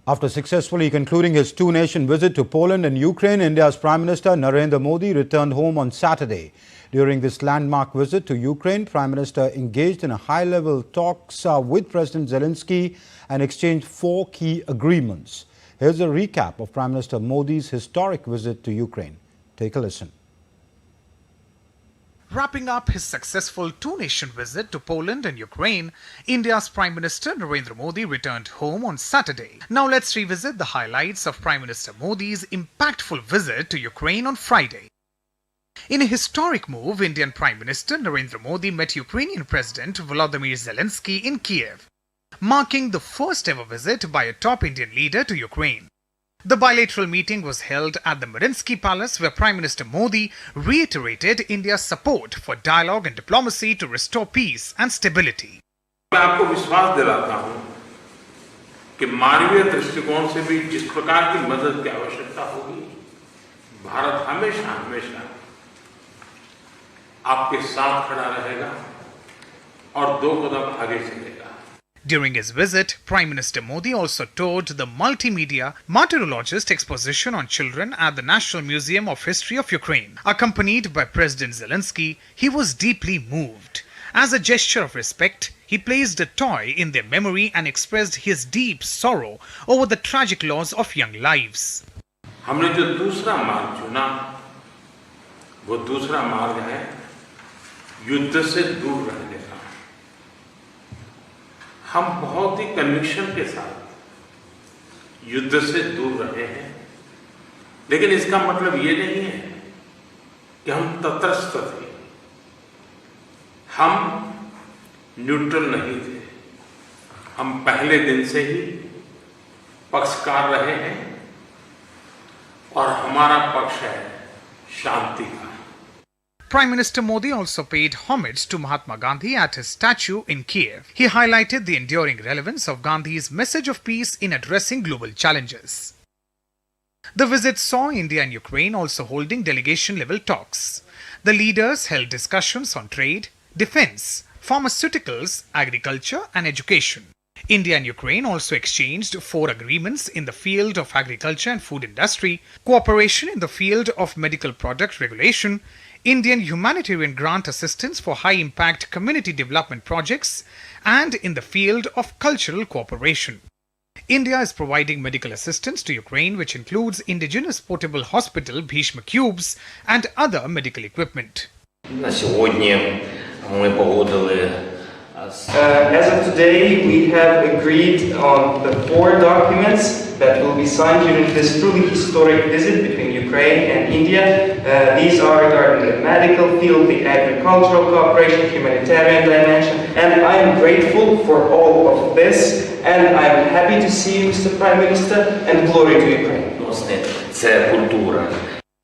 After successfully concluding his two-nation visit to Poland and Ukraine, India's Prime Minister Narendra Modi returned home on Saturday. During this landmark visit to Ukraine, Prime Minister engaged in a high-level talks with President Zelensky and exchanged 4 key agreements. Here's a recap of Prime Minister Modi's historic visit to Ukraine. Take a listen. Wrapping up his successful two-nation visit to Poland and Ukraine, India's Prime Minister Narendra Modi returned home on Saturday. Now let's revisit the highlights of Prime Minister Modi's impactful visit to Ukraine on Friday. In a historic move, Indian Prime Minister Narendra Modi met Ukrainian President Volodymyr Zelensky in Kiev, marking the first ever visit by a top Indian leader to Ukraine. The bilateral meeting was held at the Mariinsky Palace, where Prime Minister Modi reiterated India's support for dialogue and diplomacy to restore peace and stability. मैं आपको विश्वास दिलाता हूं कि मानवीय दृष्टिकोण से भी जिस प्रकार की मदद की आवश्यकता होगी, भारत हमेशा हमेशा आपके साथ खड़ा रहेगा और 2 कदम आगे चलेगा. During his visit, Prime Minister Modi also toured the multimedia martyrologist exposition on children at the National Museum of History of Ukraine. Accompanied by President Zelensky, he was deeply moved. As a gesture of respect, he placed a toy in their memory and expressed his deep sorrow over the tragic loss of young lives. हमने जो दूसरा मार्ग चुना, वो दूसरा मार्ग है युद्ध से दूर रहने का. हम बहुत ही कन्विक्शन के साथ युद्ध से दूर रहे हैं, लेकिन इसका मतलब ये नहीं है कि हम तटस्थ थे. हम न्यूट्रल नहीं थे. हम पहले दिन से ही पक्षकार रहे हैं और हमारा पक्ष है शांति का. Prime Minister Modi also paid homage to Mahatma Gandhi at his statue in Kiev. He highlighted the enduring relevance of Gandhi's message of peace in addressing global challenges. The visit saw India and Ukraine also holding delegation-level talks. The leaders held discussions on trade, defense, pharmaceuticals, agriculture and education. India and Ukraine also exchanged 4 agreements in the field of agriculture and food industry, cooperation in the field of medical product regulation, Indian humanitarian grant assistance for high-impact community development projects, and in the field of cultural cooperation. India is providing medical assistance to Ukraine, which includes indigenous portable hospital Bhishma Cubes and other medical equipment. As of today, we have agreed on the 4 documents that will be signed during this truly historic visit between Ukraine and India. These are regarding the medical field, the agricultural cooperation, humanitarian dimension, and I am grateful for all of this, and I am happy to see you, Mr. Prime Minister, and glory to Ukraine.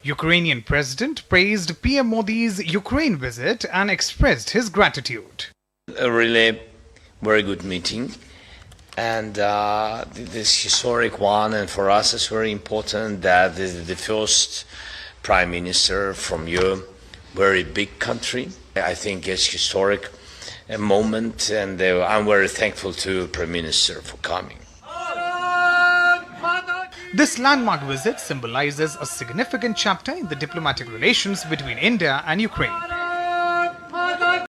Ukrainian President praised PM Modi's Ukraine visit and expressed his gratitude. A really very good meeting, and this historic one, and for us it's very important that this is the first Prime Minister from your very big country. I think it's historic moment, and I'm very thankful to Prime Minister for coming. This landmark visit symbolizes a significant chapter in the diplomatic relations between India and Ukraine.